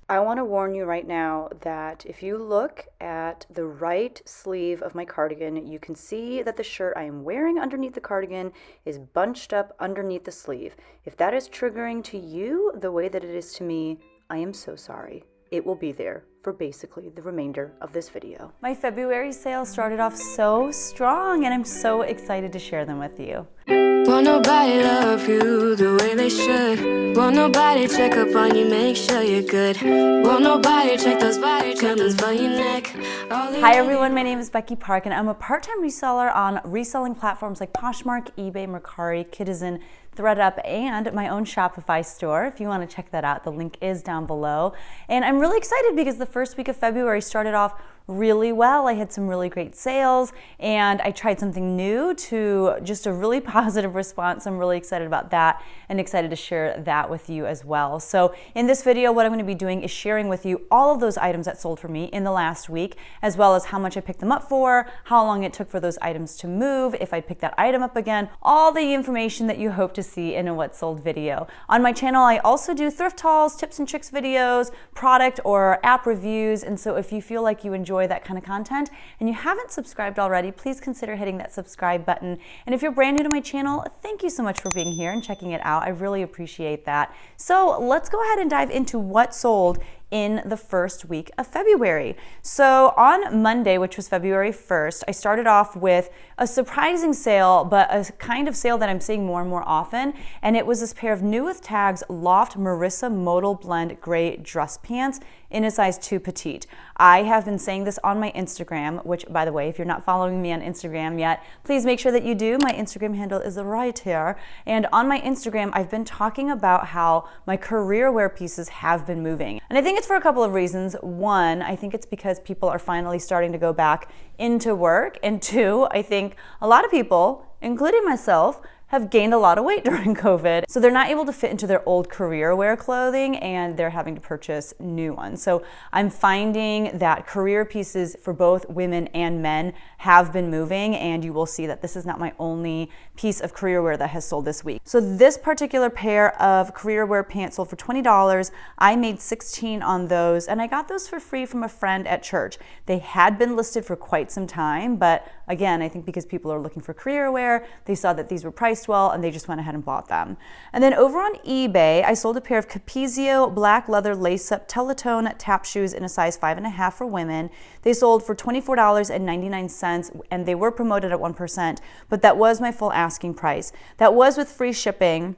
I want to warn you right now that if you look at the right sleeve of my cardigan, you can see that the shirt I am wearing underneath the cardigan is bunched up underneath the sleeve. If that is triggering to you the way that it is to me, I am so sorry. It will be there for basically the remainder of this video. My February sales started off so strong, and I'm so excited to share them with you. Won't nobody love you the way they should. Won't nobody check up on you, make sure you're good. Won't nobody check those body tremors for your neck. Hi everyone, my name is Becky Park, and I'm a part-time reseller on reselling platforms like Poshmark, eBay, Mercari, Citizen, ThreadUp, and my own Shopify store. If you want to check that out, the link is down below. And I'm really excited because the first week of February started off really well. I had some really great sales, and I tried something new to just a really positive response. I'm really excited about that and excited to share that with you as well. So in this video, what I'm going to be doing is sharing with you all of those items that sold for me in the last week, as well as how much I picked them up for, how long it took for those items to move, if I picked that item up again, all the information that you hope to see in a what sold video. On my channel, I also do thrift hauls, tips and tricks videos, product or app reviews, and so if you feel like you enjoy that kind of content and you haven't subscribed already, please consider hitting that subscribe button. And if you're brand new to my channel, thank you so much for being here and checking it out. I really appreciate that. So let's go ahead and dive into what sold in the first week of February. So on Monday, which was February 1st, I started off with a surprising sale, but a kind of sale that I'm seeing more and more often. And it was this pair of new with tags Loft Marissa Modal Blend Gray dress pants in a size 2 petite. I have been saying this on my Instagram, which, by the way, if you're not following me on Instagram yet, please make sure that you do. My Instagram handle is right here. And on my Instagram, I've been talking about how my career wear pieces have been moving. And I think it's for a couple of reasons. One, I think it's because people are finally starting to go back into work. And two, I think a lot of people, including myself, have gained a lot of weight during COVID. So they're not able to fit into their old career wear clothing, and they're having to purchase new ones. So I'm finding that career pieces for both women and men have been moving, and you will see that this is not my only piece of career wear that has sold this week. So this particular pair of career wear pants sold for $20. I made 16 on those, and I got those for free from a friend at church. They had been listed for quite some time, but again, I think because people are looking for career wear, they saw that these were priced well, and they just went ahead and bought them. And then over on eBay, I sold a pair of Capezio black leather lace-up Teletone tap shoes in a size 5.5 for women. They sold for $24.99, and they were promoted at 1%, but that was my full asking price. That was with free shipping.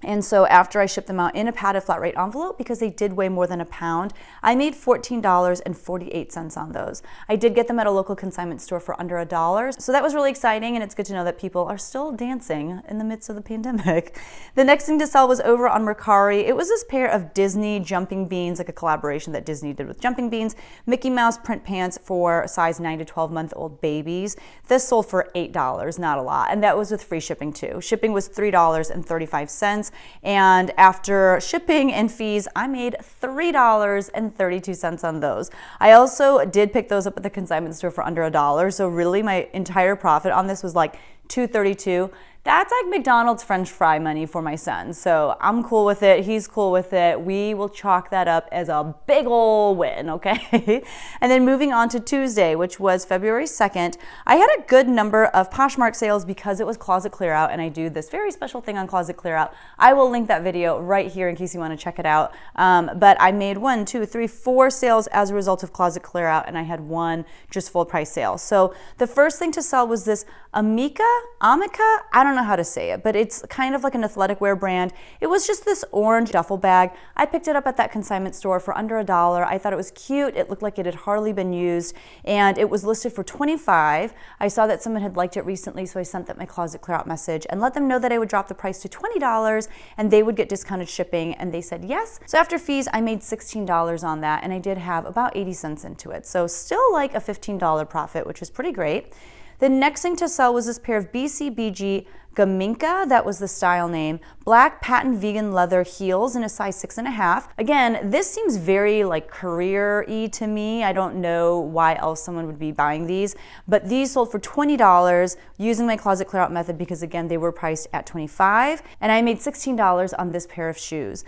And so after I shipped them out in a padded flat rate envelope, because they did weigh more than a pound, I made $14.48 on those. I did get them at a local consignment store for under $1. So that was really exciting, and it's good to know that people are still dancing in the midst of the pandemic. The next thing to sell was over on Mercari. It was this pair of Disney jumping beans, like a collaboration that Disney did with jumping beans, Mickey Mouse print pants for size 9 to 12-month-old babies. This sold for $8, not a lot, and that was with free shipping too. Shipping was $3.35. And after shipping and fees, I made $3.32 on those. I also did pick those up at the consignment store for under $1. So really my entire profit on this was like $2.32. That's like McDonald's French fry money for my son. So I'm cool with it. He's cool with it. We will chalk that up as a big ol' win, okay? And then moving on to Tuesday, which was February 2nd, I had a good number of Poshmark sales because it was closet clear out, and I do this very special thing on closet clear out. I will link that video right here in case you want to check it out. But I made 4 sales as a result of closet clear out, and I had 1 just full price sale. So the first thing to sell was this Amica, I don't know how to say it, but it's kind of like an athletic wear brand. It was just this orange duffel bag. I picked it up at that consignment store for under $1. I thought it was cute. It looked like it had hardly been used, and it was listed for $25. I saw that someone had liked it recently, so I sent them my closet clear out message and let them know that I would drop the price to $20 and they would get discounted shipping, and they said yes. So after fees, I made $16 on that, and I did have about 80 cents into it. So still like a $15 profit, which is pretty great. The next thing to sell was this pair of BCBG Gaminka, that was the style name, black patent vegan leather heels in a size 6.5. Again, this seems very like career-y to me. I don't know why else someone would be buying these, but these sold for $20 using my closet clear out method because again, they were priced at $25, and I made $16 on this pair of shoes.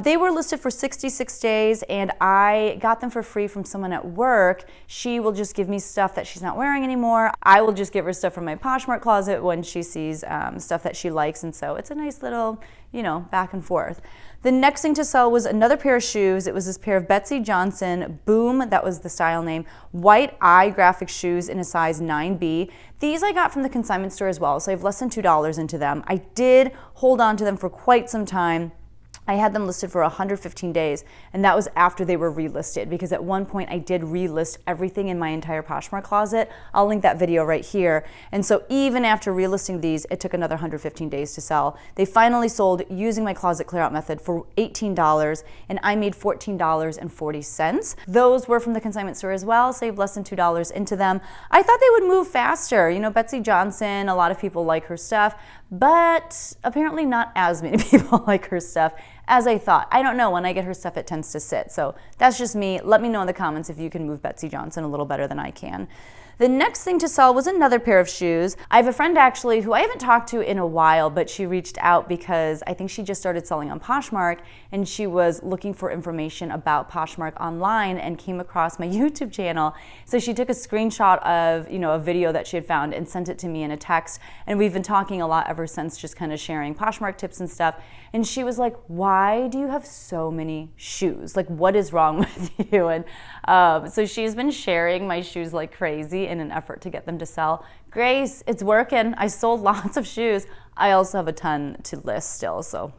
They were listed for 66 days, and I got them for free from someone at work. She will just give me stuff that she's not wearing anymore. I will just give her stuff from my Poshmark closet when she sees stuff that she likes, and so it's a nice little, back and forth. The next thing to sell was another pair of shoes. It was this pair of Betsey Johnson Boom, that was the style name, white eye graphic shoes in a size 9B. These I got from the consignment store as well, so I have less than $2 into them. I did hold on to them for quite some time. I had them listed for 115 days, and that was after they were relisted, because at one point I did relist everything in my entire Poshmark closet. I'll link that video right here. And so even after relisting these, it took another 115 days to sell. They finally sold using my closet clear out method for $18, and I made $14.40. Those were from the consignment store as well, saved less than $2 into them. I thought they would move faster. Betsey Johnson, a lot of people like her stuff, but apparently not as many people like her stuff as I thought. I don't know, when I get her stuff it tends to sit. So that's just me. Let me know in the comments if you can move Betsey Johnson a little better than I can. The next thing to sell was another pair of shoes. I have a friend actually who I haven't talked to in a while, but she reached out because I think she just started selling on Poshmark, and she was looking for information about Poshmark online and came across my YouTube channel. So she took a screenshot of a video that she had found and sent it to me in a text, and we've been talking a lot ever since, just kind of sharing Poshmark tips and stuff. And she was like, why do you have so many shoes? Like, what is wrong with you? And so she's been sharing my shoes like crazy in an effort to get them to sell. Grace, it's working. I sold lots of shoes. I also have a ton to list still, so.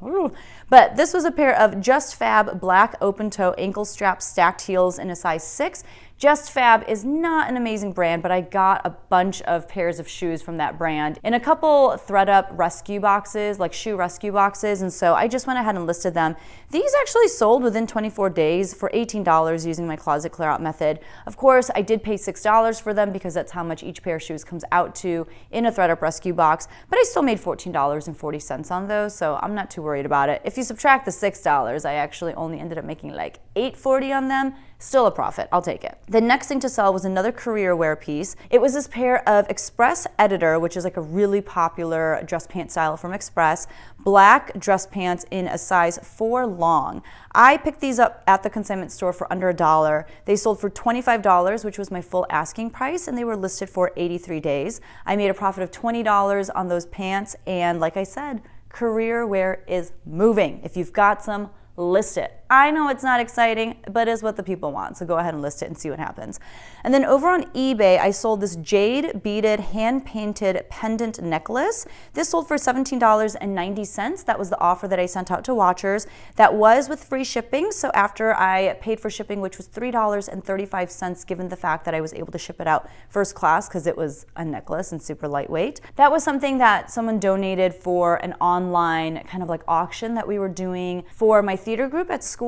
But this was a pair of Just Fab black open toe ankle strap stacked heels in a size 6. Just Fab is not an amazing brand, but I got a bunch of pairs of shoes from that brand in a couple thread-up rescue boxes, like shoe rescue boxes, and so I just went ahead and listed them. These actually sold within 24 days for $18 using my closet clear out method. Of course, I did pay $6 for them because that's how much each pair of shoes comes out to in a thread-up rescue box, but I still made $14.40 on those, so I'm not too worried about it. If you subtract the $6, I actually only ended up making like $8.40 on them. Still a profit, I'll take it. The next thing to sell was another career wear piece. It was this pair of Express Editor, which is like a really popular dress pant style from Express, black dress pants in a size 4 long. I picked these up at the consignment store for under $1. They sold for $25, which was my full asking price, and they were listed for 83 days. I made a profit of $20 on those pants, and like I said, career wear is moving. If you've got some, list it. I know it's not exciting, but it's what the people want, so go ahead and list it and see what happens. And then over on eBay, I sold this jade beaded hand-painted pendant necklace. This sold for $17.90. That was the offer that I sent out to watchers. That was with free shipping, so after I paid for shipping, which was $3.35, given the fact that I was able to ship it out first class because it was a necklace and super lightweight. That was something that someone donated for an online kind of like auction that we were doing for my theater group at school,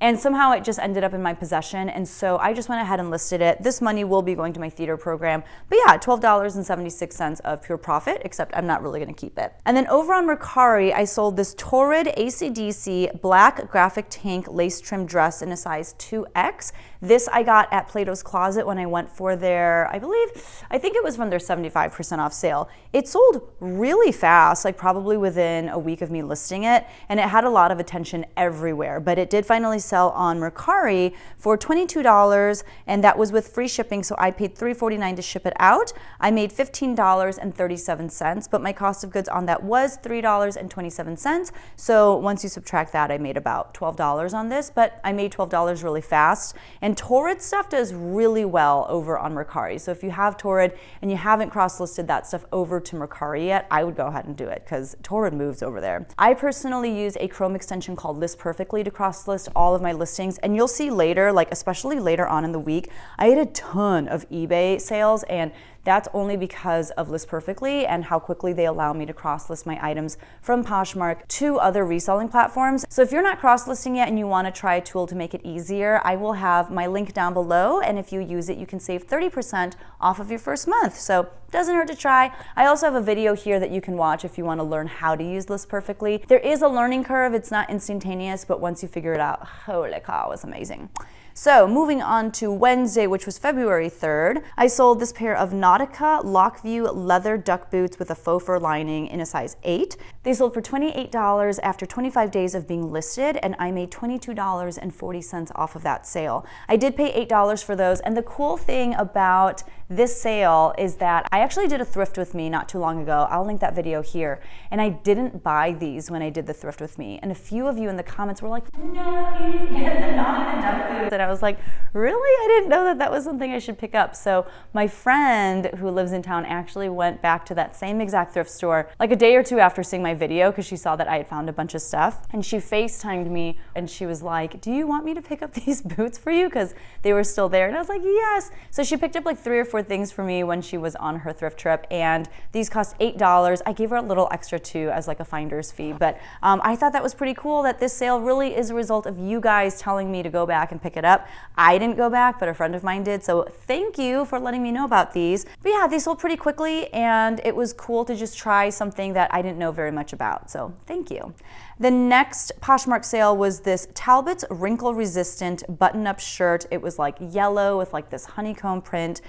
and somehow it just ended up in my possession, and so I just went ahead and listed it. This money will be going to my theater program, but yeah, $12.76 of pure profit, except I'm not really going to keep it. And then over on Mercari, I sold this Torrid AC/DC black graphic tank lace trim dress in a size 2X. This I got at Plato's Closet when I went for their, I think it was from their 75% off sale. It sold really fast, like probably within a week of me listing it, and it had a lot of attention everywhere, but it did finally sell on Mercari for $22, and that was with free shipping, so I paid $3.49 to ship it out. I made $15.37, but my cost of goods on that was $3.27, so once you subtract that, I made about $12 on this, but I made $12 really fast. And Torrid stuff does really well over on Mercari, so if you have Torrid and you haven't cross-listed that stuff over to Mercari yet, I would go ahead and do it because Torrid moves over there. I personally use a Chrome extension called List Perfectly to cross-list all of my listings, and you'll see later, like especially later on in the week, I had a ton of eBay sales, and That's only because of List Perfectly and how quickly they allow me to cross-list my items from Poshmark to other reselling platforms. So if you're not cross-listing yet and you want to try a tool to make it easier, I will have my link down below, and if you use it, you can save 30% off of your first month. So it doesn't hurt to try. I also have a video here that you can watch if you want to learn how to use List Perfectly. There is a learning curve. It's not instantaneous, but once you figure it out, holy cow, it's amazing. So moving on to Wednesday, which was February 3rd, I sold this pair of Nautica Lockview leather duck boots with a faux fur lining in a size 8. They sold for $28 after 25 days of being listed, and I made $22.40 off of that sale. I did pay $8 for those, and the cool thing about this sale is that I actually did a thrift with me not too long ago. I'll link that video here. And I didn't buy these when I did the thrift with me. And a few of you in the comments were like, no, you didn't get the Nautica duck boots. And I was like, really? I didn't know that that was something I should pick up. So my friend who lives in town actually went back to that same exact thrift store like a day or two after seeing my video, because she saw that I had found a bunch of stuff. And she FaceTimed me and she was like, do you want me to pick up these boots for you? Because they were still there. And I was like, yes. So she picked up like 3 or 4 things for me when she was on her thrift trip, and these cost $8. I gave her a little extra too as like a finder's fee, but I thought that was pretty cool that this sale really is a result of you guys telling me to go back and pick it up. I didn't go back, but a friend of mine did, so thank you for letting me know about these. But yeah, they sold pretty quickly, and it was cool to just try something that I didn't know very much about, so thank you. The next Poshmark sale was this Talbot's wrinkle-resistant button-up shirt. It was like yellow with like this honeycomb print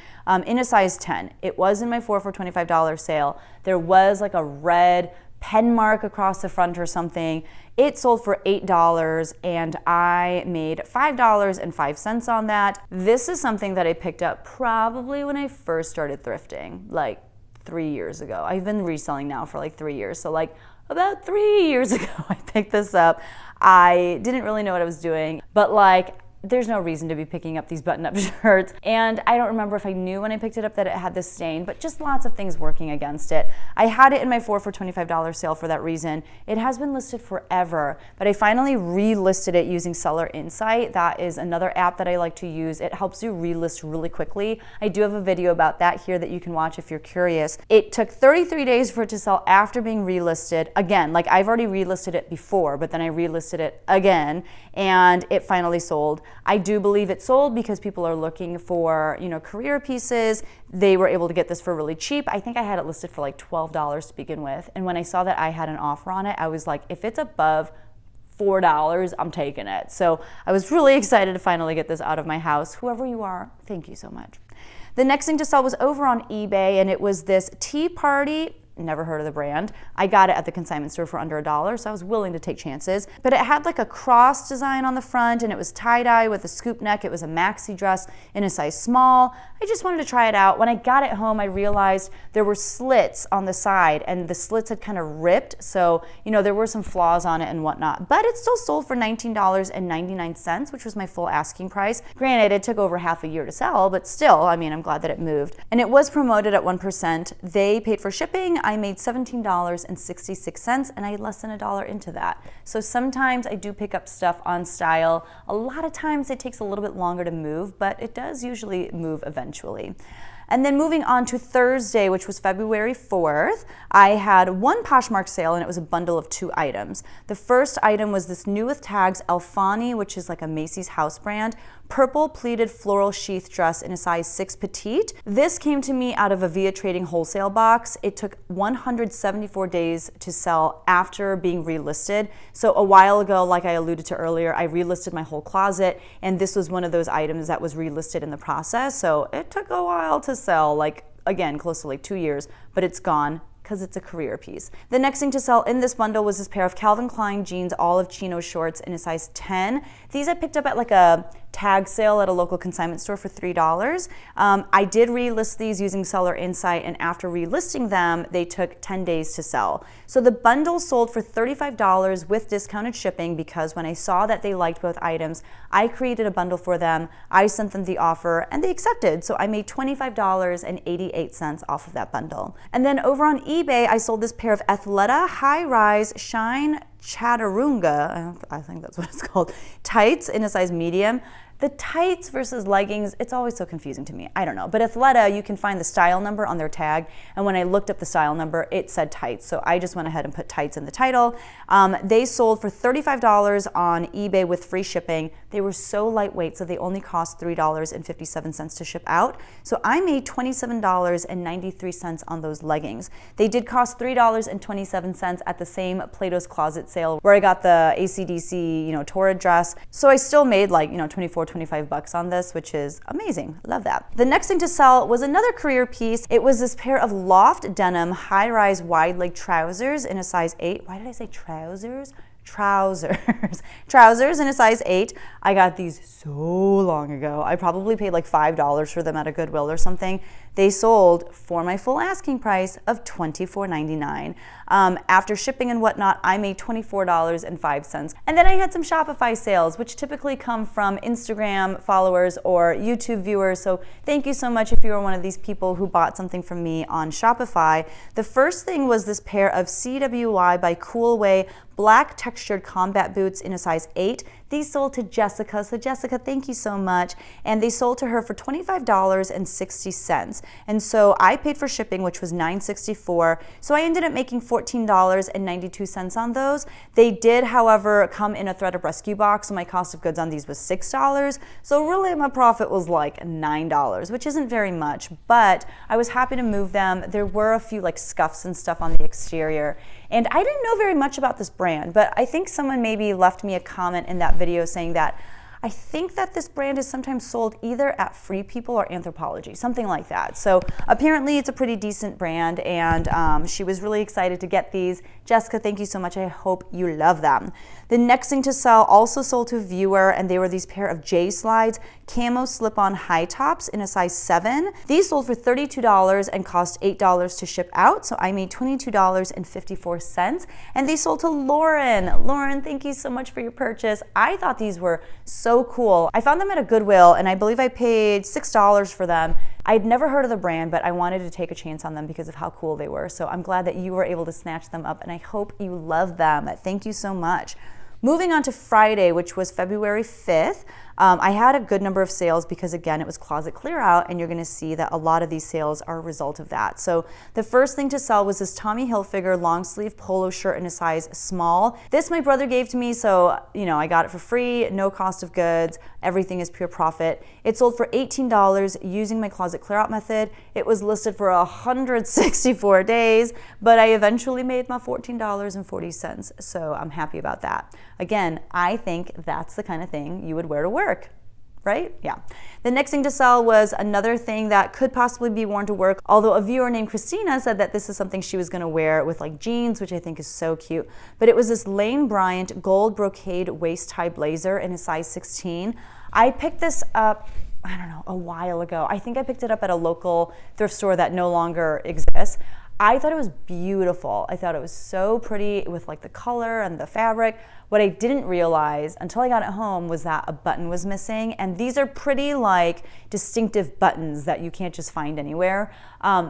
in a size 10. It was in my 4 for $25 sale. There was like a red pen mark across the front or something. It sold for $8 and I made $5.05 on that. This is something that I picked up probably when I first started thrifting, like 3 years ago. I've been reselling now for like 3 years, so like about 3 years ago I picked this up. I didn't really know what I was doing, but like there's no reason to be picking up these button-up shirts. And I don't remember if I knew when I picked it up that it had this stain, but just lots of things working against it. I had it in my 4 for $25 sale for that reason. It has been listed forever, but I finally relisted it using Seller Insight. That is another app that I like to use. It helps you relist really quickly. I do have a video about that here that you can watch if you're curious. It took 33 days for it to sell after being relisted. Again, like I've already relisted it before, but then I relisted it again, and it finally sold. I do believe it sold because people are looking for, career pieces. They were able to get this for really cheap. I think I had it listed for like $12 to begin with. And when I saw that I had an offer on it, I was like, if it's above $4, I'm taking it. So I was really excited to finally get this out of my house. Whoever you are, thank you so much. The next thing to sell was over on eBay, and it was this Tea Party. Never heard of the brand. I got it at the consignment store for under $1, so I was willing to take chances. But it had like a cross design on the front, and it was tie-dye with a scoop neck. It was a maxi dress in a size small. I just wanted to try it out. When I got it home, I realized there were slits on the side, and the slits had kind of ripped, so there were some flaws on it and whatnot. But it still sold for $19.99, which was my full asking price. Granted, it took over half a year to sell, but still, I'm glad that it moved. And it was promoted at 1%. They paid for shipping. I made $17.66, and I had less than $1 into that. So sometimes I do pick up stuff on style. A lot of times it takes a little bit longer to move, but it does usually move eventually. And then moving on to Thursday, which was February 4th, I had one Poshmark sale, and it was a bundle of 2 items. The first item was this new with tags Alfani, which is like a Macy's house brand, purple pleated floral sheath dress in a size 6 petite. This came to me out of a Via Trading wholesale box. It took 174 days to sell after being relisted. So a while ago, like I alluded to earlier, I relisted my whole closet, and this was one of those items that was relisted in the process. So it took a while to sell, like again, close to like 2 years, but it's gone because it's a career piece. The next thing to sell in this bundle was this pair of Calvin Klein jeans olive chino shorts in a size 10. These I picked up at like a tag sale at a local consignment store for $3. I did relist these using Seller Insight, and after relisting them, they took 10 days to sell. So the bundle sold for $35 with discounted shipping, because when I saw that they liked both items, I created a bundle for them. I sent them the offer and they accepted. So I made $25.88 off of that bundle. And then over on eBay, I sold this pair of Athleta high-rise shine Chaturanga, I think that's what it's called, tights in a size medium. The tights versus leggings, it's always so confusing to me. I don't know. But Athleta, you can find the style number on their tag. And when I looked up the style number, it said tights. So I just went ahead and put tights in the title. They sold for $35 on eBay with free shipping. They were so lightweight, so they only cost $3.57 to ship out. So I made $27.93 on those leggings. They did cost $3.27 at the same Plato's Closet sale where I got the AC/DC, Torrid dress. So I still made like, 25 bucks on this, which is amazing. Love that. The next thing to sell was another career piece. It was this pair of loft denim high-rise wide leg trousers in a size 8. Why did I say trousers? Trousers in a size 8. I got these so long ago. I probably paid like $5 for them at a Goodwill or something. They sold for my full asking price of $24.99. After shipping and whatnot, I made $24.05. And then I had some Shopify sales, which typically come from Instagram followers or YouTube viewers. So thank you so much if you were one of these people who bought something from me on Shopify. The first thing was this pair of CWY by Coolway black textured combat boots in a size 8. These sold to Jessica. So Jessica, thank you so much. And they sold to her for $25.60. And so I paid for shipping, which was $9.64. So I ended up making $14.92 on those. They did, however, come in a ThredUp rescue box. So my cost of goods on these was $6. So really my profit was like $9, which isn't very much, but I was happy to move them. There were a few like scuffs and stuff on the exterior. And I didn't know very much about this brand, but I think someone maybe left me a comment in that video saying that I think that this brand is sometimes sold either at Free People or Anthropologie, something like that. So apparently it's a pretty decent brand, and she was really excited to get these. Jessica, thank you so much. I hope you love them. The next thing to sell also sold to a viewer, and they were these pair of J Slides camo slip-on high tops in a size 7. These sold for $32 and cost $8 to ship out, so I made $22.54. And they sold to Lauren. Lauren, thank you so much for your purchase. I thought these were so cool. I found them at a Goodwill, and I believe I paid $6 for them. I'd never heard of the brand, but I wanted to take a chance on them because of how cool they were. So I'm glad that you were able to snatch them up, and I hope you love them. Thank you so much. Moving on to Friday, which was February 5th, I had a good number of sales because, again, it was closet clear out, and you're going to see that a lot of these sales are a result of that. So the first thing to sell was this Tommy Hilfiger long sleeve polo shirt in a size small. This my brother gave to me, so I got it for free, no cost of goods. Everything is pure profit. It sold for $18 using my closet clear out method. It was listed for 164 days, but I eventually made my $14.40. So I'm happy about that. Again, I think that's the kind of thing you would wear to work, right? Yeah. The next thing to sell was another thing that could possibly be worn to work, although a viewer named Christina said that this is something she was going to wear with like jeans, which I think is so cute. But it was this Lane Bryant gold brocade waist high blazer in a size 16. I picked this up, I don't know, a while ago. I think I picked it up at a local thrift store that no longer exists. I thought it was beautiful. I thought it was so pretty with like the color and the fabric. What I didn't realize until I got it home was that a button was missing, and these are pretty like distinctive buttons that you can't just find anywhere.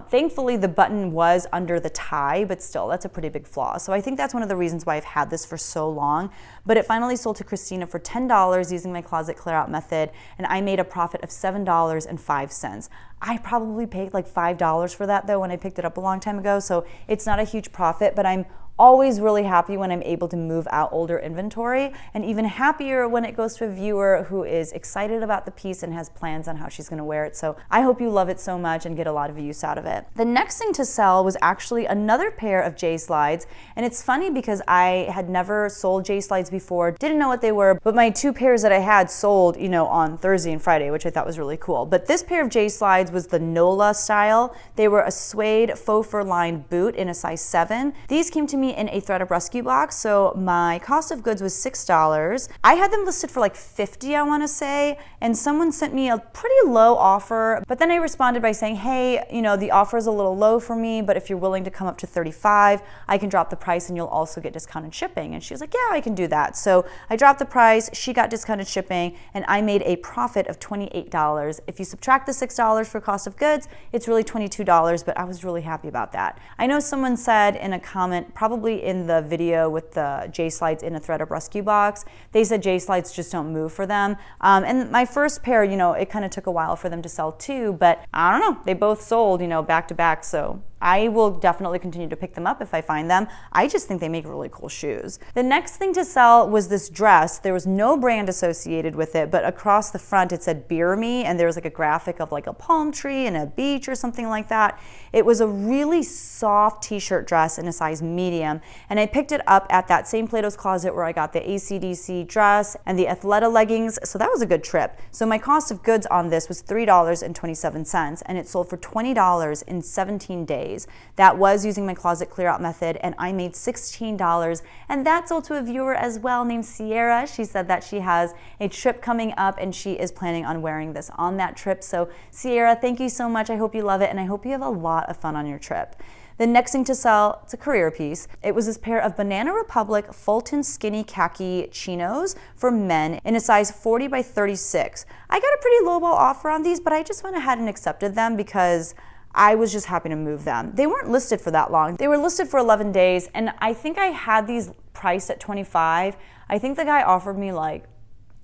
Thankfully, the button was under the tie, but still, that's a pretty big flaw. So I think that's one of the reasons why I've had this for so long. But it finally sold to Christina for $10 using my closet clear out method, and I made a profit of $7.05. I probably paid like $5 for that though when I picked it up a long time ago, so it's not a huge profit, but I'm always really happy when I'm able to move out older inventory, and even happier when it goes to a viewer who is excited about the piece and has plans on how she's going to wear it. So I hope you love it so much and get a lot of use out of it. The next thing to sell was actually another pair of J Slides, and it's funny because I had never sold J Slides before, didn't know what they were, but my two pairs that I had sold, on Thursday and Friday, which I thought was really cool. But this pair of J Slides was the NOLA style. They were a suede faux fur lined boot in a size 7. These came to me in a ThredUp rescue box, so my cost of goods was $6. I had them listed for like $50, I want to say, and someone sent me a pretty low offer, but then I responded by saying, hey, the offer is a little low for me, but if you're willing to come up to $35, I can drop the price and you'll also get discounted shipping. And she was like, yeah, I can do that. So I dropped the price, she got discounted shipping, and I made a profit of $28. If you subtract the $6 for cost of goods, it's really $22, but I was really happy about that. I know someone said in a comment, probably probably in the video with the J-slides in a thread-up rescue box. They said J-slides just don't move for them. And my first pair, it kind of took a while for them to sell too, but I don't know, they both sold, back to back, so I will definitely continue to pick them up if I find them. I just think they make really cool shoes. The next thing to sell was this dress. There was no brand associated with it, but across the front it said Beer Me, and there was like a graphic of like a palm tree and a beach or something like that. It was a really soft t-shirt dress in a size medium, and I picked it up at that same Plato's Closet where I got the AC/DC dress and the Athleta leggings, so that was a good trip. So my cost of goods on this was $3.27, and it sold for $20 in 17 days. That was using my closet clear out method, and I made $16, and that sold to a viewer as well named Sierra. She said that she has a trip coming up and she is planning on wearing this on that trip. So Sierra, thank you so much. I hope you love it, and I hope you have a lot of fun on your trip. The next thing to sell, it's a career piece. It was this pair of Banana Republic Fulton skinny khaki chinos for men in a size 40 by 36. I got a pretty lowball offer on these, but I just went ahead and accepted them because I was just happy to move them. They weren't listed for that long. They were listed for 11 days, and I think I had these priced at 25. I think the guy offered me like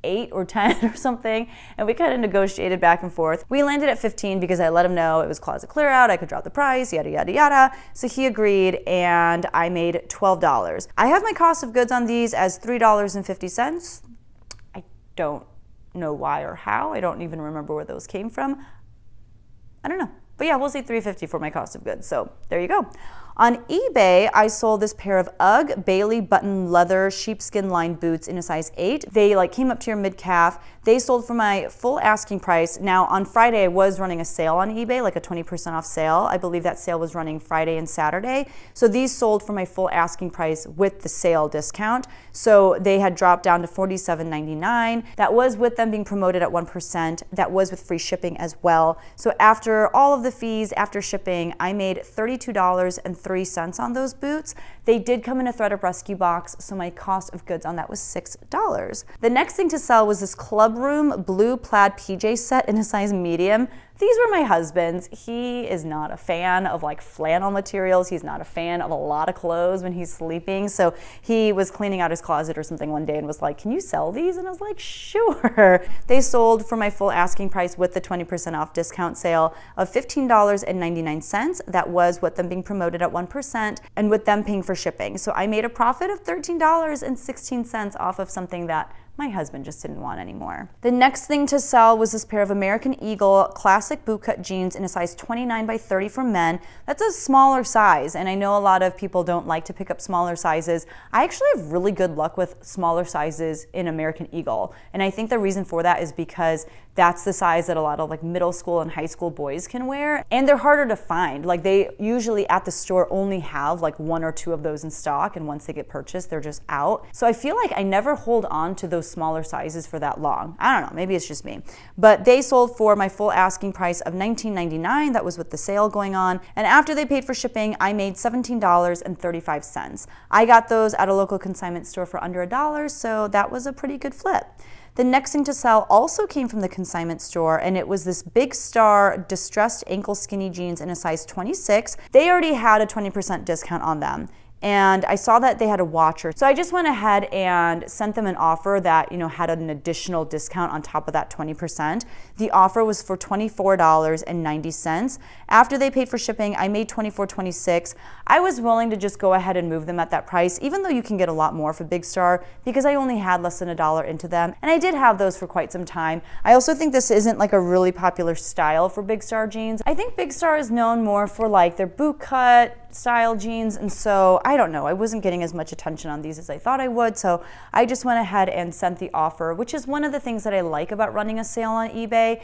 8 or 10 or something, and we kind of negotiated back and forth. We landed at 15 because I let him know it was closet clear out, I could drop the price, yada, yada, yada. So he agreed, and I made $12. I have my cost of goods on these as $3.50. I don't know why or how. I don't even remember where those came from. I don't know. But yeah, we'll say $3.50 for my cost of goods. So there you go. On eBay, I sold this pair of UGG Bailey button leather sheepskin lined boots in a size 8. They came up to your mid calf. They sold for my full asking price. Now on Friday, I was running a sale on eBay, like a 20% off sale. I believe that sale was running Friday and Saturday. So these sold for my full asking price with the sale discount. So they had dropped down to $47.99. That was with them being promoted at 1%. That was with free shipping as well. So after all of the fees, after shipping, I made $32.03 on those boots. They did come in a thread-up rescue box, so my cost of goods on that was $6. The next thing to sell was this Club Room blue plaid PJ set in a size medium. These were my husband's. He is not a fan of flannel materials. He's not a fan of a lot of clothes when he's sleeping. So he was cleaning out his closet or something one day and was like, "Can you sell these?" And I was like, "Sure." They sold for my full asking price with the 20% off discount sale of $15.99. That was with them being promoted at 1% and with them paying for shipping. So I made a profit of $13.16 off of something that my husband just didn't want anymore. The next thing to sell was this pair of American Eagle classic bootcut jeans in a size 29 by 30 for men. That's a smaller size, and I know a lot of people don't like to pick up smaller sizes. I actually have really good luck with smaller sizes in American Eagle, and I think the reason for that is because that's the size that a lot of middle school and high school boys can wear, and they're harder to find. They usually at the store only have 1 or 2 of those in stock, and once they get purchased, they're just out. So I feel like I never hold on to those smaller sizes for that long. I don't know, maybe it's just me. But they sold for my full asking price of $19.99. That was with the sale going on. And after they paid for shipping, I made $17.35. I got those at a local consignment store for under $1, so that was a pretty good flip. The next thing to sell also came from the consignment store, and it was this Big Star distressed ankle skinny jeans in a size 26. They already had a 20% discount on them, and I saw that they had a watcher. So I just went ahead and sent them an offer that, had an additional discount on top of that 20%. The offer was for $24.90. After they paid for shipping, I made $24.26. I was willing to just go ahead and move them at that price, even though you can get a lot more for Big Star, because I only had less than $1 into them. And I did have those for quite some time. I also think this isn't a really popular style for Big Star jeans. I think Big Star is known more for their boot cut style jeans, and so I don't know, I wasn't getting as much attention on these as I thought I would, so I just went ahead and sent the offer, which is one of the things that I like about running a sale on eBay.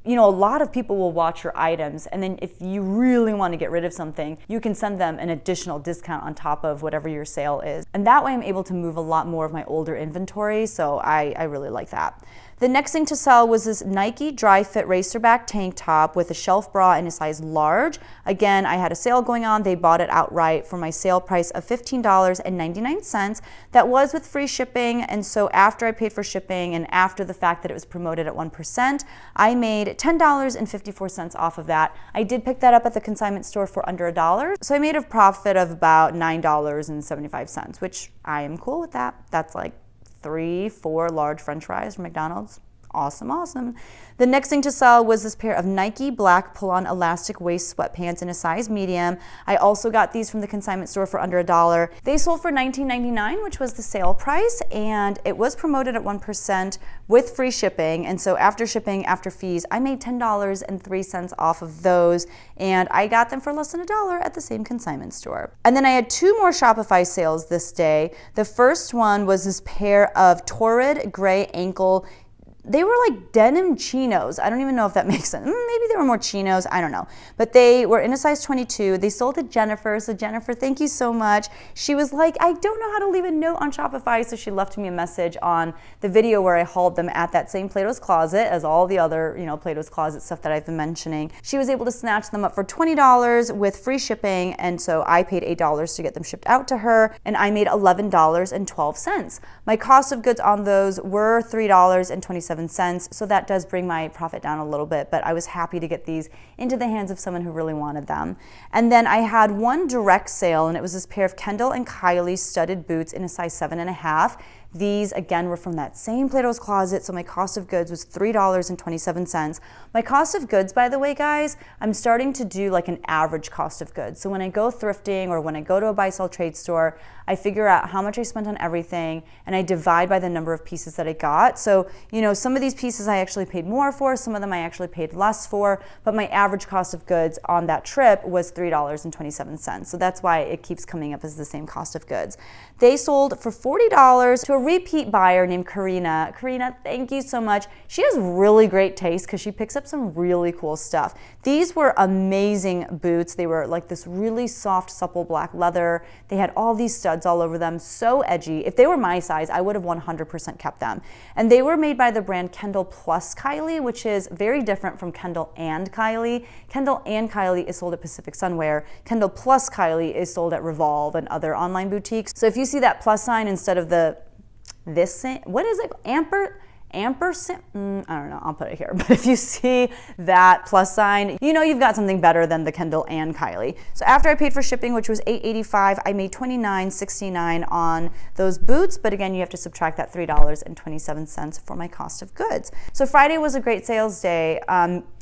A lot of people will watch your items, and then if you really want to get rid of something, you can send them an additional discount on top of whatever your sale is. And that way I'm able to move a lot more of my older inventory, so I really like that. The next thing to sell was this Nike dry fit racerback tank top with a shelf bra in a size large. Again, I had a sale going on. They bought it outright for my sale price of $15.99. That was with free shipping. And so after I paid for shipping and after the fact that it was promoted at 1%, I made $10.54 off of that. I did pick that up at the consignment store for under $1. So I made a profit of about $9.75, which I am cool with that. That's like 3-4 large French fries from McDonald's. Awesome, awesome. The next thing to sell was this pair of Nike black pull-on elastic waist sweatpants in a size medium. I also got these from the consignment store for under $1. They sold for $19.99, which was the sale price, and it was promoted at 1% with free shipping. And so after shipping, after fees, I made $10.03 off of those, and I got them for less than $1 at the same consignment store. And then I had 2 more Shopify sales this day. The first one was this pair of torrid gray ankle. They were like denim chinos. I don't even know if that makes sense. Maybe they were more chinos. I don't know. But they were in a size 22. They sold to Jennifer. So Jennifer, thank you so much. She was like, I don't know how to leave a note on Shopify. So she left me a message on the video where I hauled them at that same Plato's Closet as all the other, Plato's Closet stuff that I've been mentioning. She was able to snatch them up for $20 with free shipping. And so I paid $8 to get them shipped out to her. And I made $11.12. My cost of goods on those were $3.27. So that does bring my profit down a little bit, but I was happy to get these into the hands of someone who really wanted them. And then I had one direct sale, and it was this pair of Kendall and Kylie studded boots in a size 7.5. These, again, were from that same Plato's Closet, so my cost of goods was $3.27. My cost of goods, by the way, guys, I'm starting to do like an average cost of goods. So when I go thrifting or when I go to a buy-sell trade store, I figure out how much I spent on everything, and I divide by the number of pieces that I got. So, some of these pieces I actually paid more for, some of them I actually paid less for, but my average cost of goods on that trip was $3.27. So that's why it keeps coming up as the same cost of goods. They sold for $40 to a repeat buyer named Karina. Karina, thank you so much. She has really great taste because she picks up some really cool stuff. These were amazing boots. They were like this really soft, supple black leather. They had all these studs all over them, so edgy. If they were my size, I would have 100% kept them. And they were made by the brand Kendall Plus Kylie, which is very different from Kendall and Kylie. Kendall and Kylie is sold at Pacific Sunwear. Kendall Plus Kylie is sold at Revolve and other online boutiques. So if you see that plus sign instead of this, what is it? Ampersand? I don't know, I'll put it here. But if you see that plus sign, you've got something better than the Kendall and Kylie. So after I paid for shipping, which was $8.85, I made $29.69 on those boots. But again, you have to subtract that $3.27 for my cost of goods. So Friday was a great sales day.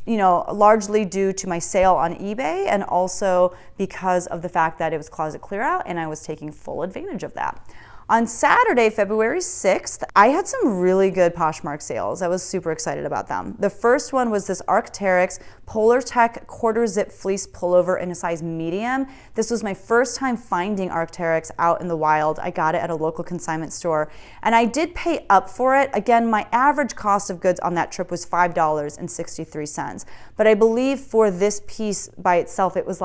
Largely due to my sale on eBay and also because of the fact that it was closet clear out and I was taking full advantage of that. On Saturday, February 6th, I had some really good Poshmark sales. I was super excited about them. The first one was this Arc'teryx Polar Tech quarter zip fleece pullover in a size medium. This was my first time finding Arc'teryx out in the wild. I got it at a local consignment store and I did pay up for it. Again, my average cost of goods on that trip was $5.63. But I believe for this piece by itself, it was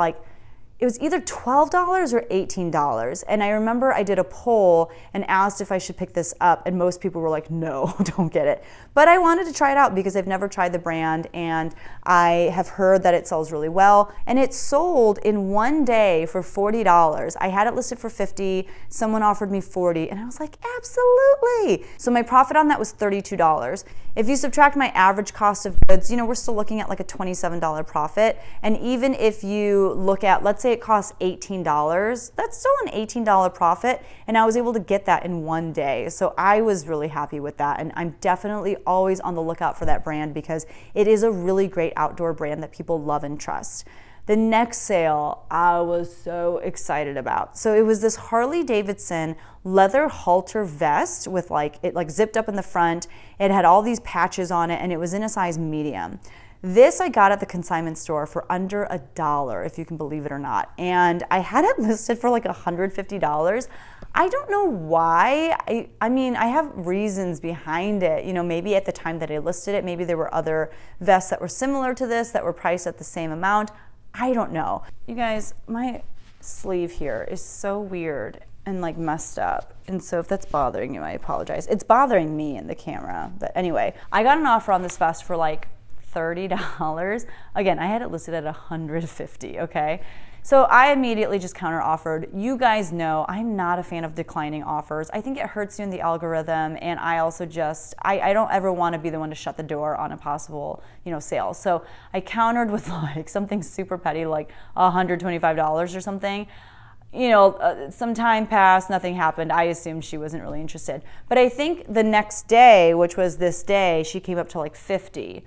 either $12 or $18. And I remember I did a poll and asked if I should pick this up, and most people were like, no, don't get it. But I wanted to try it out because I've never tried the brand and I have heard that it sells really well. And it sold in one day for $40. I had it listed for $50, someone offered me $40, and I was like, absolutely. So my profit on that was $32. If you subtract my average cost of goods, we're still looking at like a $27 profit. And even if you look at, let's say it costs $18, that's still an $18 profit. And I was able to get that in one day. So I was really happy with that. And I'm definitely always on the lookout for that brand because it is a really great outdoor brand that people love and trust. The next sale I was so excited about. So it was this Harley Davidson leather halter vest with it zipped up in the front. It had all these patches on it and it was in a size medium. This I got at the consignment store for under $1, if you can believe it or not. And I had it listed for like $150. I don't know why. I mean, I have reasons behind it. Maybe at the time that I listed it, maybe there were other vests that were similar to this that were priced at the same amount. I don't know. You guys, my sleeve here is so weird. and like messed up. And so if that's bothering you, I apologize. It's bothering me in the camera. But anyway, I got an offer on this vest for like $30. Again, I had it listed at $150, okay? So I immediately just counter offered. You guys know I'm not a fan of declining offers. I think it hurts you in the algorithm, and I also just, I don't ever want to be the one to shut the door on a possible, sale. So I countered with like something super petty, like $125 or something. Some time passed, nothing happened. I assumed she wasn't really interested. But I think the next day, which was this day, she came up to like 50.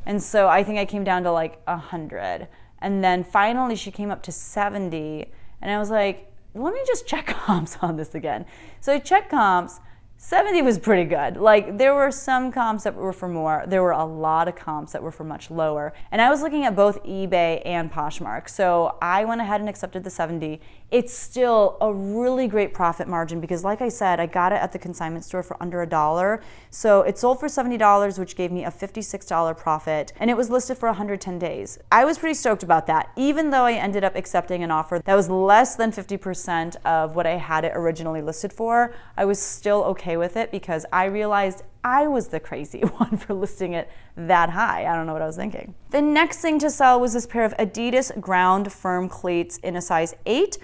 And so I think I came down to like 100. And then finally she came up to 70. And I was like, let me just check comps on this again. So I checked comps. 70 was pretty good. Like, there were some comps that were for more. There were a lot of comps that were for much lower. And I was looking at both eBay and Poshmark. So I went ahead and accepted the 70. It's still a really great profit margin because, like I said, I got it at the consignment store for under $1. So it sold for $70, which gave me a $56 profit. And it was listed for 110 days. I was pretty stoked about that, even though I ended up accepting an offer that was less than 50% of what I had it originally listed for. I was still okay with it because I realized I was the crazy one for listing it that high. I don't know what I was thinking. The next thing to sell was this pair of Adidas ground firm cleats in a size 8.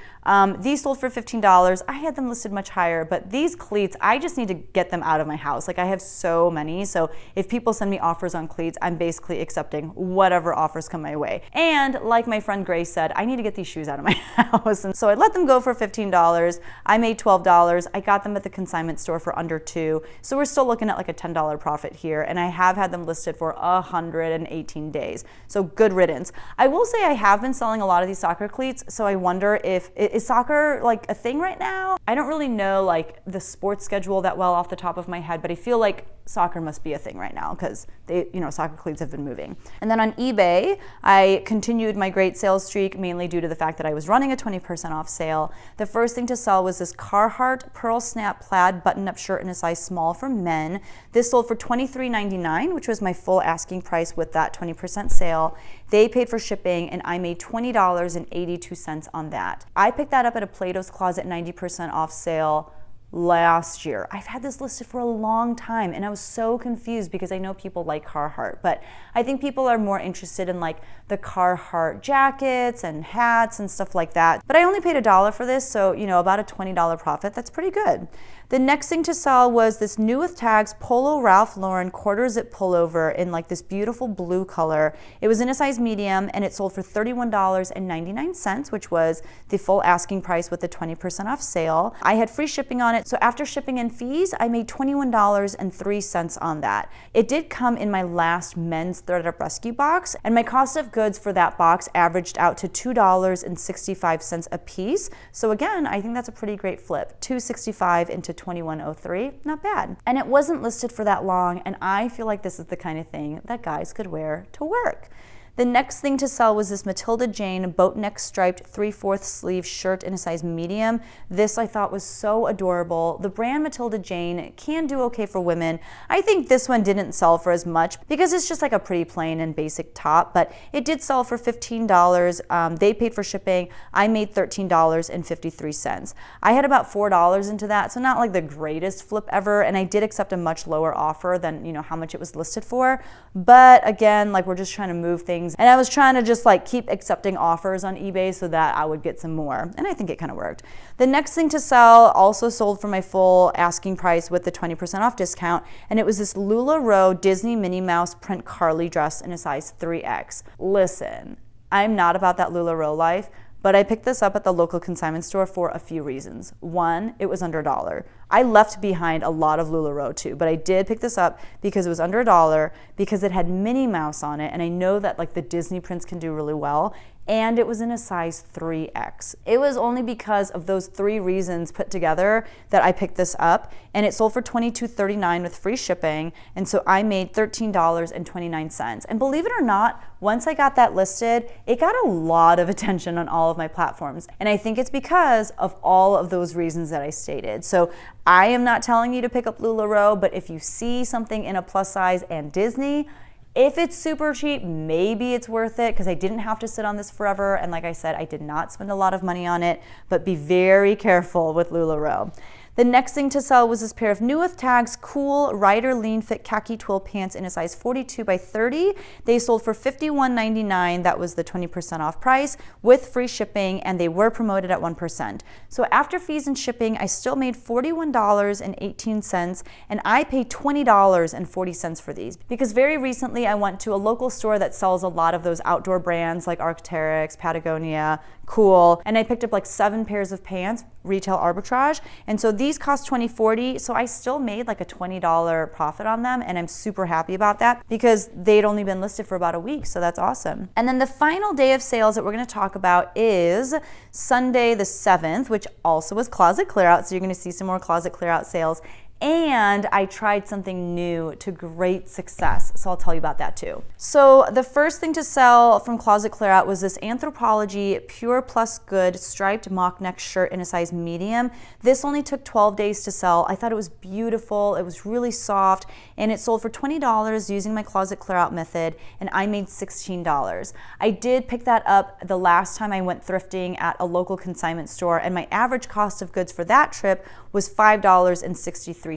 These sold for $15. I had them listed much higher, but these cleats, I just need to get them out of my house. Like, I have so many. So if people send me offers on cleats, I'm basically accepting whatever offers come my way. And like my friend Grace said, I need to get these shoes out of my house. And so I let them go for $15. I made $12. I got them at the consignment store for under $2. So we're still looking at like a $10 profit here. And I have had them listed for 118 days. So good riddance. I will say I have been selling a lot of these soccer cleats. So I wonder is soccer like a thing right now? I don't really know like the sports schedule that well off the top of my head, but I feel like soccer must be a thing right now because soccer cleats have been moving. And then on eBay, I continued my great sales streak mainly due to the fact that I was running a 20% off sale. The first thing to sell was this Carhartt pearl snap plaid button-up shirt in a size small for men. This sold for $23.99, which was my full asking price with that 20% sale. They paid for shipping and I made $20.82 on that. I picked that up at a Plato's Closet 90% off sale last year. I've had this listed for a long time and I was so confused because I know people like Carhartt, but I think people are more interested in like the Carhartt jackets and hats and stuff like that. But I only paid $1 for this, so about a $20 profit. That's pretty good. The next thing to sell was this new with tags Polo Ralph Lauren quarter zip pullover in like this beautiful blue color. It was in a size medium and it sold for $31.99, which was the full asking price with the 20% off sale. I had free shipping on it, so after shipping and fees, I made $21.03 on that. It did come in my last men's threaded up rescue box, and my cost of goods for that box averaged out to $2.65 a piece. So again, I think that's a pretty great flip. $2.65 into $21.03, not bad. And it wasn't listed for that long, and I feel like this is the kind of thing that guys could wear to work. The next thing to sell was this Matilda Jane boat neck striped 3/4 sleeve shirt in a size medium. This I thought was so adorable. The brand Matilda Jane can do okay for women. I think this one didn't sell for as much because it's just like a pretty plain and basic top, but it did sell for $15. They paid for shipping. I made $13.53. I had about $4 into that, so not like the greatest flip ever, and I did accept a much lower offer than how much it was listed for. But again, like, we're just trying to move things. And I was trying to just like keep accepting offers on eBay so that I would get some more. And I think it kind of worked. The next thing to sell also sold for my full asking price with the 20% off discount. And it was this LuLaRoe Disney Minnie Mouse print Carly dress in a size 3X. Listen, I'm not about that LuLaRoe life, but I picked this up at the local consignment store for a few reasons. One, it was under $1. I left behind a lot of LuLaRoe too, but I did pick this up because it was under $1, because it had Minnie Mouse on it, and I know that like the Disney prints can do really well, and it was in a size 3X. It was only because of those 3 reasons put together that I picked this up, and it sold for $22.39 with free shipping, and so I made $13.29. And believe it or not, once I got that listed, it got a lot of attention on all of my platforms, and I think it's because of all of those reasons that I stated. So I am not telling you to pick up LuLaRoe, but if you see something in a plus size and Disney, If it's super cheap, maybe it's worth it because I didn't have to sit on this forever. And like I said, I did not spend a lot of money on it, but be very careful with LuLaRoe. The next thing to sell was this pair of new with tags, cool Rider Lean Fit khaki twill pants in a size 42 by 30. They sold for $51.99. That was the 20% off price with free shipping, and they were promoted at 1%. So after fees and shipping, I still made $41.18, and I paid $20.40 for these because very recently I went to a local store that sells a lot of those outdoor brands like Arc'teryx, Patagonia, Cool, and I picked up like 7 pairs of pants, retail arbitrage, and so these cost $20.40, so I still made like a $20 profit on them, and I'm super happy about that because they'd only been listed for about a week, so that's awesome. And then the final day of sales that we're going to talk about is Sunday the 7th, which also was closet clear out, so you're going to see some more closet clear out sales. And I tried something new to great success, so I'll tell you about that too. So the first thing to sell from Closet Clear Out was this Anthropologie Pure Plus Good striped mock neck shirt in a size medium. This only took 12 days to sell. I thought it was beautiful, it was really soft, and it sold for $20 using my Closet Clear Out method, and I made $16. I did pick that up the last time I went thrifting at a local consignment store, and my average cost of goods for that trip was $5.63.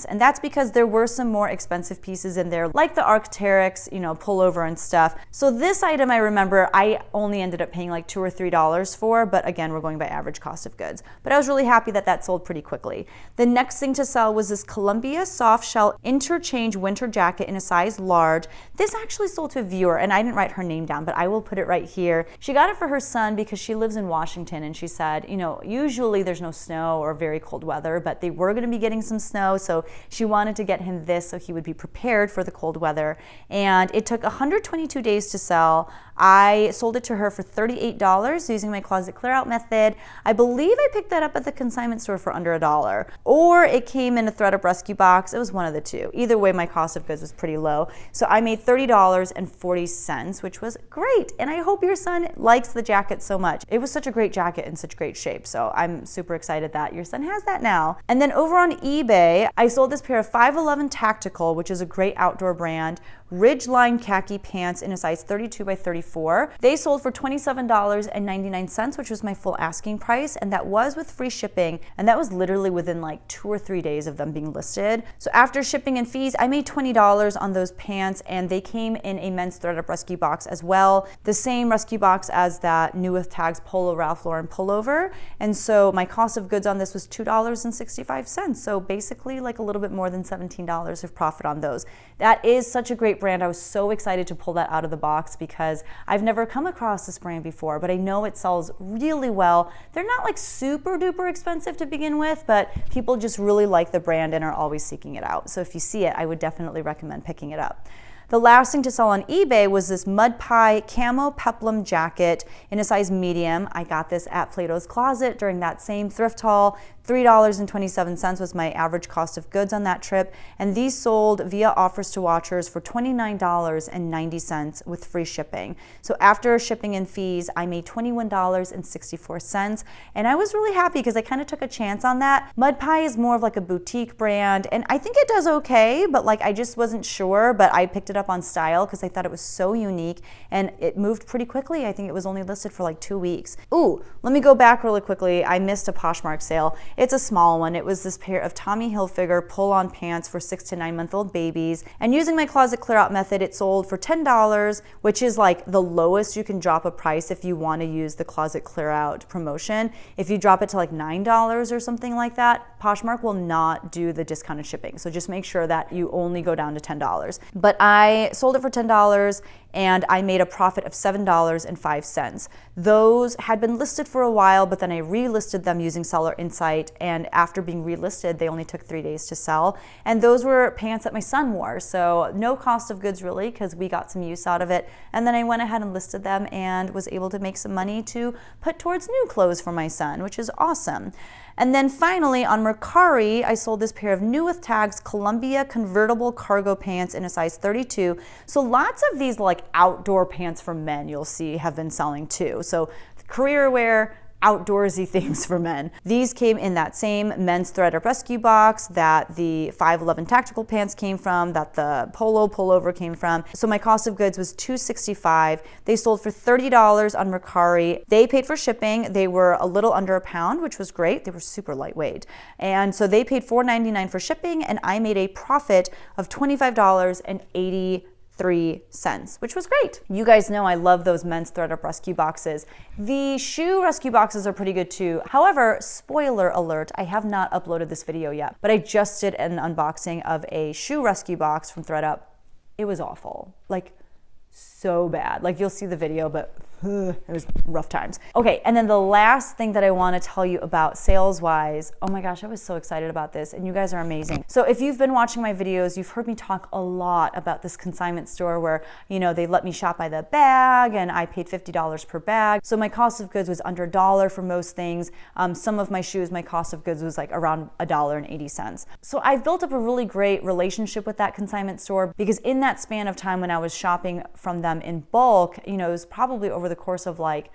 And that's because there were some more expensive pieces in there, like the Arc'teryx, pullover and stuff. So this item, I remember I only ended up paying like $2 or $3 for, but again, we're going by average cost of goods. But I was really happy that that sold pretty quickly. The next thing to sell was this Columbia soft shell interchange winter jacket in a size large. This actually sold to a viewer, and I didn't write her name down, but I will put it right here. She got it for her son because she lives in Washington, and she said, usually there's no snow or very cold weather, but they were going to be getting some snow, so she wanted to get him this so he would be prepared for the cold weather. And it took 122 days to sell. I sold it to her for $38 using my Closet Clear Out method. I believe I picked that up at the consignment store for under $1, or it came in a thredUP rescue box. It was one of the two. Either way, my cost of goods was pretty low. So I made $30.40, which was great. And I hope your son likes the jacket so much. It was such a great jacket in such great shape. So I'm super excited that your son has that now. And then over on eBay, I sold this pair of 511 Tactical, which is a great outdoor brand, Ridgeline khaki pants in a size 32 by 34. They sold for $27.99, which was my full asking price, and that was with free shipping, and that was literally within like 2 or 3 days of them being listed. So after shipping and fees, I made $20 on those pants, and they came in a men's thredUP rescue box as well, the same rescue box as that new with tags Polo Ralph Lauren pullover, and so my cost of goods on this was $2.65, so basically like a little bit more than $17 of profit on those. That is such a great brand. I was so excited to pull that out of the box because I've never come across this brand before, but I know it sells really well. They're not like super duper expensive to begin with, but people just really like the brand and are always seeking it out. So if you see it, I would definitely recommend picking it up. The last thing to sell on eBay was this Mud Pie camo peplum jacket in a size medium. I got this at Plato's Closet during that same thrift haul. $3.27 was my average cost of goods on that trip, and these sold via offers to watchers for $29.90 with free shipping. So after shipping and fees, I made $21.64, and I was really happy because I kind of took a chance on that. Mud Pie is more of like a boutique brand, and I think it does okay, but like I just wasn't sure, but I picked it up on style because I thought it was so unique, and it moved pretty quickly. I think it was only listed for like 2 weeks. Ooh, let me go back really quickly. I missed a Poshmark sale. It's a small one. It was this pair of Tommy Hilfiger pull-on pants for 6 to 9 month old babies. And using my Closet Clear Out method, it sold for $10, which is like the lowest you can drop a price if you want to use the Closet Clear Out promotion. If you drop it to like $9 or something like that, Poshmark will not do the discounted shipping. So just make sure that you only go down to $10. But I sold it for $10 and I made a profit of $7.05. Those had been listed for a while, but then I relisted them using Seller Insight, and after being relisted, they only took 3 days to sell. And those were pants that my son wore, so no cost of goods really, because we got some use out of it. And then I went ahead and listed them and was able to make some money to put towards new clothes for my son, which is awesome. And then finally on Mercari, I sold this pair of new with tags Columbia convertible cargo pants in a size 32. So lots of these like outdoor pants for men you'll see have been selling too. So career wear, outdoorsy things for men. These came in that same men's thread up rescue box that the 511 tactical pants came from, that the polo pullover came from. So my cost of goods was $265. They sold for $30 on Mercari. They paid for shipping. They were a little under a pound, which was great. They were super lightweight. And so they paid $4.99 for shipping, and I made a profit of $25.83, which was great. You guys know I love those men's thread up rescue boxes. The shoe rescue boxes are pretty good too. However, spoiler alert, I have not uploaded this video yet, but I just did an unboxing of a shoe rescue box from thredUP. It was awful, like so bad. Like you'll see the video, but it was rough times. Okay, and then the last thing that I want to tell you about sales-wise, oh my gosh, I was so excited about this, and you guys are amazing. So if you've been watching my videos, you've heard me talk a lot about this consignment store where, you know, they let me shop by the bag, and I paid $50 per bag. So my cost of goods was under $1 for most things. Some of my shoes, my cost of goods was like around $1.80. So I've built up a really great relationship with that consignment store because in that span of time when I was shopping from them in bulk, you know, it was probably over the course of like,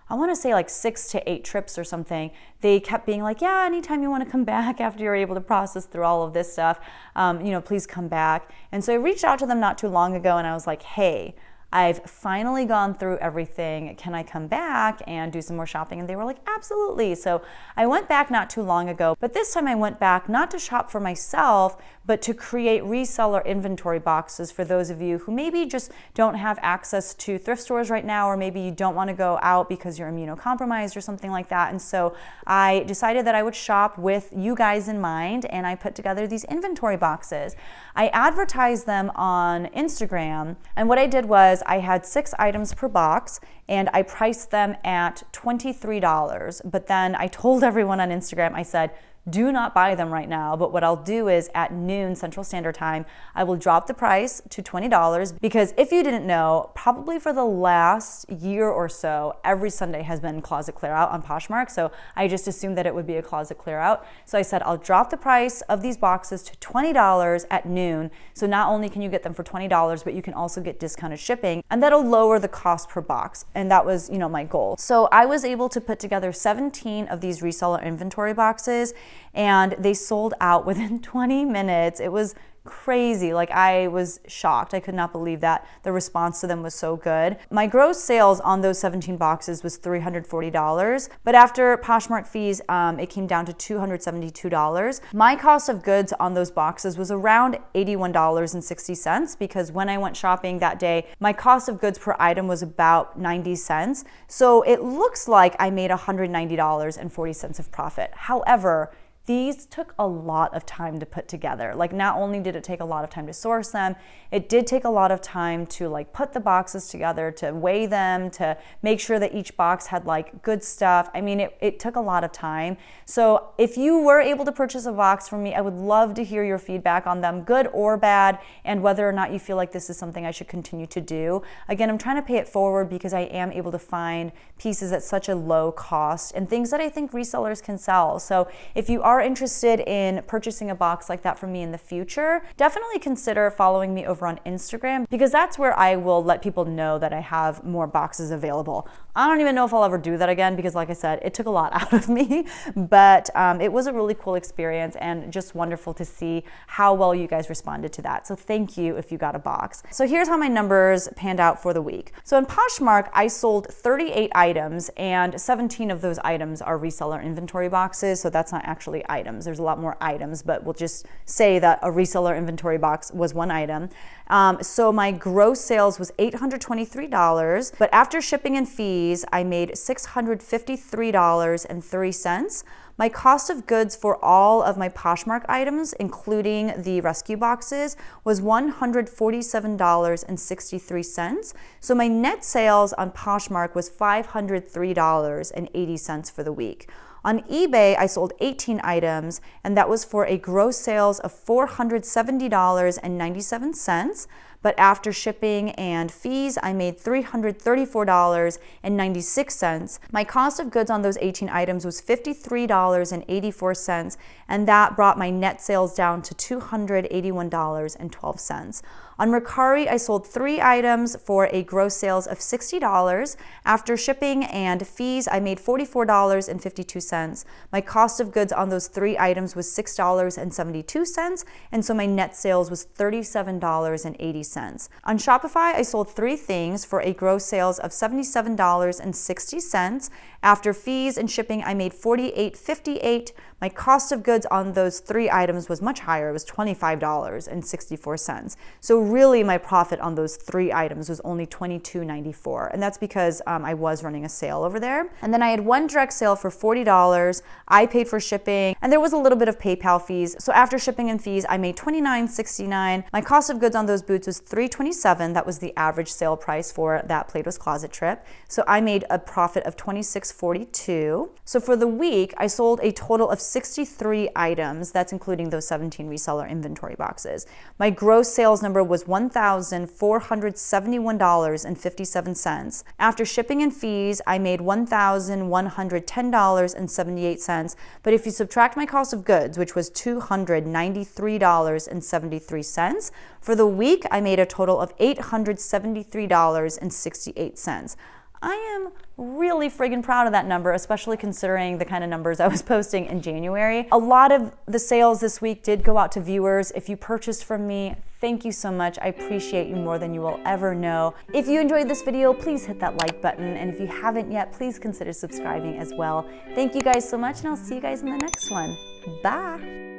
I want to say like 6 to 8 trips or something, they kept being like, yeah, anytime you want to come back after you're able to process through all of this stuff, you know, please come back. And so I reached out to them not too long ago and I was like, hey, I've finally gone through everything. Can I come back and do some more shopping? And they were like, absolutely. So I went back not too long ago, but this time I went back not to shop for myself, but to create reseller inventory boxes for those of you who maybe just don't have access to thrift stores right now, or maybe you don't want to go out because you're immunocompromised or something like that. And so I decided that I would shop with you guys in mind, and I put together these inventory boxes. I advertised them on Instagram, and what I did was I had 6 items per box, and I priced them at $23. But then I told everyone on Instagram, I said, do not buy them right now, but what I'll do is at noon Central Standard Time, I will drop the price to $20 because if you didn't know, probably for the last year or so, every Sunday has been closet clear out on Poshmark, so I just assumed that it would be a closet clear out. So I said, I'll drop the price of these boxes to $20 at noon, so not only can you get them for $20, but you can also get discounted shipping, and that'll lower the cost per box, and that was, you know, my goal. So I was able to put together 17 of these reseller inventory boxes, and they sold out within 20 minutes. It was crazy. Like I was shocked. I could not believe that the response to them was so good. My gross sales on those 17 boxes was $340, but after Poshmark fees, it came down to $272. My cost of goods on those boxes was around $81.60 because when I went shopping that day, my cost of goods per item was about 90 cents. So it looks like I made $190.40 of profit. However, these took a lot of time to put together. Like not only did it take a lot of time to source them, it did take a lot of time to like put the boxes together, to weigh them, to make sure that each box had like good stuff. I mean, it took a lot of time. So if you were able to purchase a box from me, I would love to hear your feedback on them, good or bad, and whether or not you feel like this is something I should continue to do. Again, I'm trying to pay it forward because I am able to find pieces at such a low cost and things that I think resellers can sell. So if you are interested in purchasing a box like that from me in the future, definitely consider following me over on Instagram because that's where I will let people know that I have more boxes available. I don't even know if I'll ever do that again because like I said, it took a lot out of me, but it was a really cool experience and just wonderful to see how well you guys responded to that. So thank you if you got a box. So here's how my numbers panned out for the week. So in Poshmark, I sold 38 items and 17 of those items are reseller inventory boxes. So that's not actually items. There's a lot more items, but we'll just say that a reseller inventory box was one item. So my gross sales was $823, but after shipping and fees, I made $653.03. My cost of goods for all of my Poshmark items, including the rescue boxes, was $147.63. So my net sales on Poshmark was $503.80 for the week. On eBay, I sold 18 items, and that was for a gross sales of $470.97. But after shipping and fees, I made $334.96. My cost of goods on those 18 items was $53.84, and that brought my net sales down to $281.12. On Mercari, I sold 3 items for a gross sales of $60. After shipping and fees, I made $44.52. My cost of goods on those 3 items was $6.72, and so my net sales was $37.80. On Shopify, I sold 3 things for a gross sales of $77.60. After fees and shipping, I made $48.58. My cost of goods on those 3 items was much higher. It was $25.64. So really my profit on those 3 items was only $22.94. And that's because I was running a sale over there. And then I had one direct sale for $40. I paid for shipping, and there was a little bit of PayPal fees. So after shipping and fees, I made $29.69. My cost of goods on those boots was $327. That was the average sale price for that Plato's Closet trip. So I made a profit of $26.42. So for the week, I sold a total of 63 items. That's including those 17 reseller inventory boxes. My gross sales number was $1,471.57. After shipping and fees, I made $1,110.78. But if you subtract my cost of goods, which was $293.73, for the week, I made a total of $873.68. I am really friggin' proud of that number, especially considering the kind of numbers I was posting in January. A lot of the sales this week did go out to viewers. If you purchased from me, thank you so much. I appreciate you more than you will ever know. If you enjoyed this video, please hit that like button. And if you haven't yet, please consider subscribing as well. Thank you guys so much, and I'll see you guys in the next one. Bye.